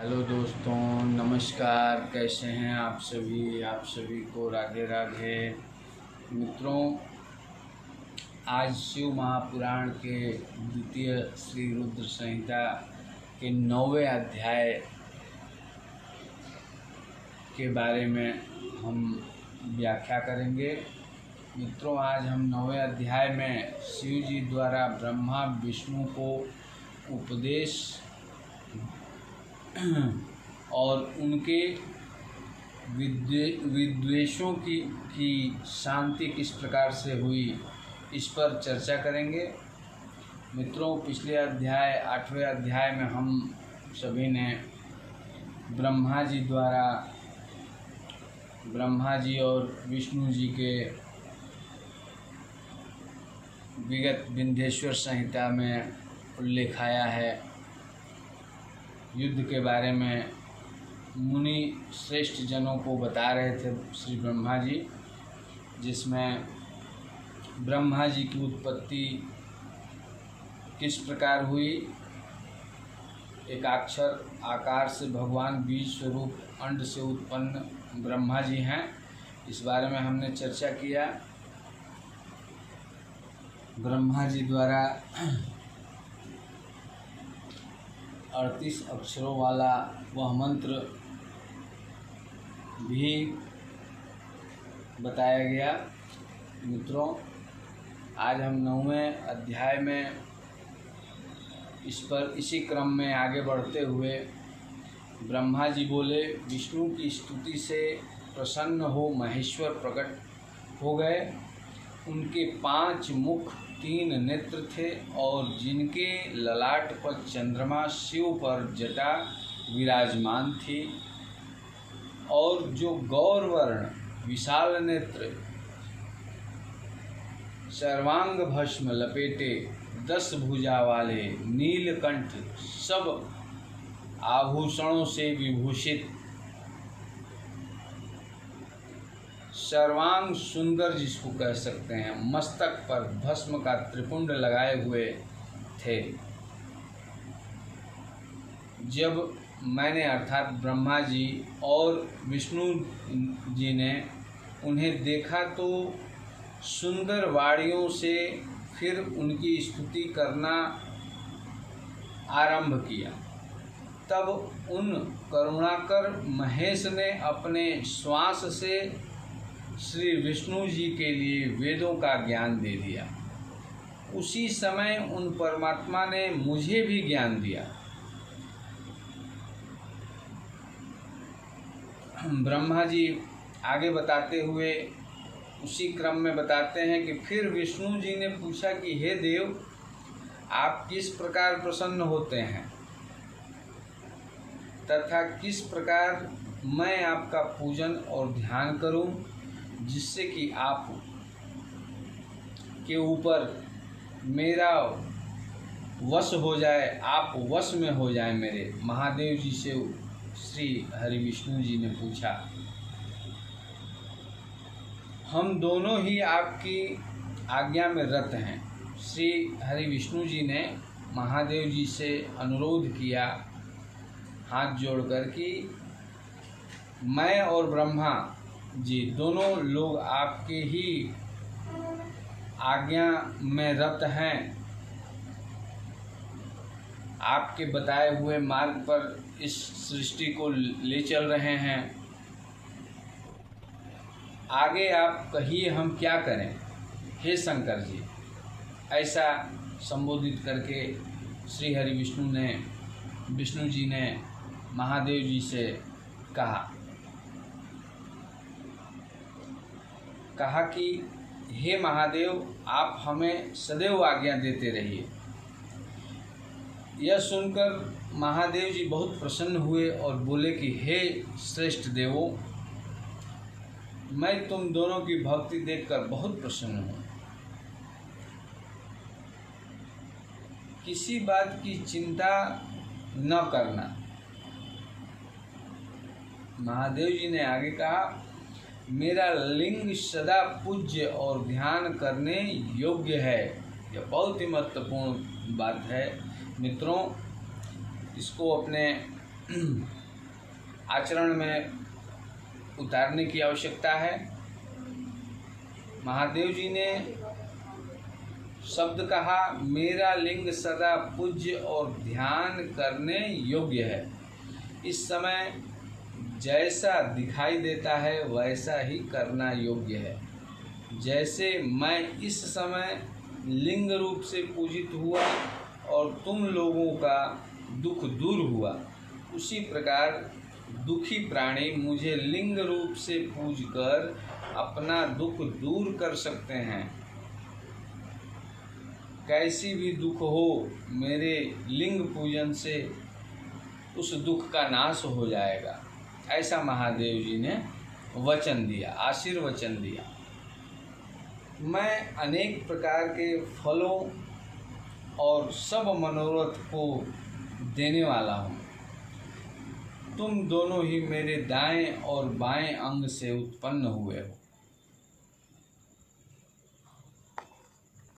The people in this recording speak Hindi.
हेलो दोस्तों, नमस्कार। कैसे हैं आप सभी को राधे राधे। मित्रों, आज शिव महापुराण के द्वितीय श्री रुद्र संहिता के 9वें अध्याय के बारे में हम व्याख्या करेंगे। मित्रों, आज हम 9वें अध्याय में शिव जी द्वारा ब्रह्मा विष्णु को उपदेश और उनके विद्वेषों की शांति किस प्रकार से हुई, इस पर चर्चा करेंगे। मित्रों, पिछले अध्याय 8वें अध्याय में हम सभी ने ब्रह्मा जी और विष्णु जी के विगत विंध्येश्वर संहिता में उल्लेख आया है युद्ध के बारे में मुनि श्रेष्ठ जनों को बता रहे थे श्री ब्रह्मा जी, जिसमें ब्रह्मा जी की उत्पत्ति किस प्रकार हुई। एकाक्षर आकार से भगवान बीज स्वरूप अंड से उत्पन्न ब्रह्मा जी हैं, इस बारे में हमने चर्चा किया। ब्रह्मा जी द्वारा 38 अक्षरों वाला वह मंत्र भी बताया गया। मित्रों, आज हम 9वें अध्याय में इसी क्रम में आगे बढ़ते हुए ब्रह्मा जी बोले, विष्णु की स्तुति से प्रसन्न हो महेश्वर प्रकट हो गए। उनके 5 मुख 3 नेत्र थे और जिनके ललाट पर चंद्रमा, शिव पर जटा विराजमान थी, और जो गौरवर्ण विशाल नेत्र सर्वांग भस्म लपेटे 10 भुजा वाले नीलकंठ, सब आभूषणों से विभूषित, सर्वांग सुंदर जिसको कह सकते हैं, मस्तक पर भस्म का त्रिपुंड लगाए हुए थे। जब मैंने अर्थात ब्रह्मा जी और विष्णु जी ने उन्हें देखा तो सुंदर वाणियों से फिर उनकी स्तुति करना आरंभ किया। तब उन करुणाकर महेश ने अपने श्वास से श्री विष्णु जी के लिए वेदों का ज्ञान दे दिया। उसी समय उन परमात्मा ने मुझे भी ज्ञान दिया। ब्रह्मा जी आगे बताते हुए उसी क्रम में बताते हैं कि फिर विष्णु जी ने पूछा कि हे देव, आप किस प्रकार प्रसन्न होते हैं तथा किस प्रकार मैं आपका पूजन और ध्यान करूं, जिससे कि आप के ऊपर मेरा वश हो जाए, आप वश में हो जाए मेरे। महादेव जी से श्री हरि विष्णु जी ने पूछा। हम दोनों ही आपकी आज्ञा में रत हैं। श्री हरि विष्णु जी ने महादेव जी से अनुरोध किया हाथ जोड़कर कि मैं और ब्रह्मा जी दोनों लोग आपके ही आज्ञा में रत हैं, आपके बताए हुए मार्ग पर इस सृष्टि को ले चल रहे हैं। आगे आप कहिए हम क्या करें हे शंकर जी। ऐसा संबोधित करके श्री हरि विष्णु जी ने महादेव जी से कहा कि हे महादेव, आप हमें सदैव आज्ञा देते रहिए। यह सुनकर महादेव जी बहुत प्रसन्न हुए और बोले कि हे श्रेष्ठ देवों, मैं तुम दोनों की भक्ति देखकर बहुत प्रसन्न हूँ। किसी बात की चिंता न करना। महादेव जी ने आगे कहा, मेरा लिंग सदा पूज्य और ध्यान करने योग्य है। यह बहुत ही महत्वपूर्ण बात है। मित्रों, इसको अपने आचरण में उतारने की आवश्यकता है। महादेव जी ने शब्द कहा, मेरा लिंग सदा पूज्य और ध्यान करने योग्य है। इस समय जैसा दिखाई देता है वैसा ही करना योग्य है। जैसे मैं इस समय लिंग रूप से पूजित हुआ और तुम लोगों का दुख दूर हुआ, उसी प्रकार दुखी प्राणी मुझे लिंग रूप से पूजकर अपना दुख दूर कर सकते हैं। कैसी भी दुख हो, मेरे लिंग पूजन से उस दुख का नाश हो जाएगा। ऐसा महादेव जी ने वचन दिया, आशीर्वचन दिया। मैं अनेक प्रकार के फलों और सब मनोरथ को देने वाला हूँ। तुम दोनों ही मेरे दाएं और बाएं अंग से उत्पन्न हुए हो।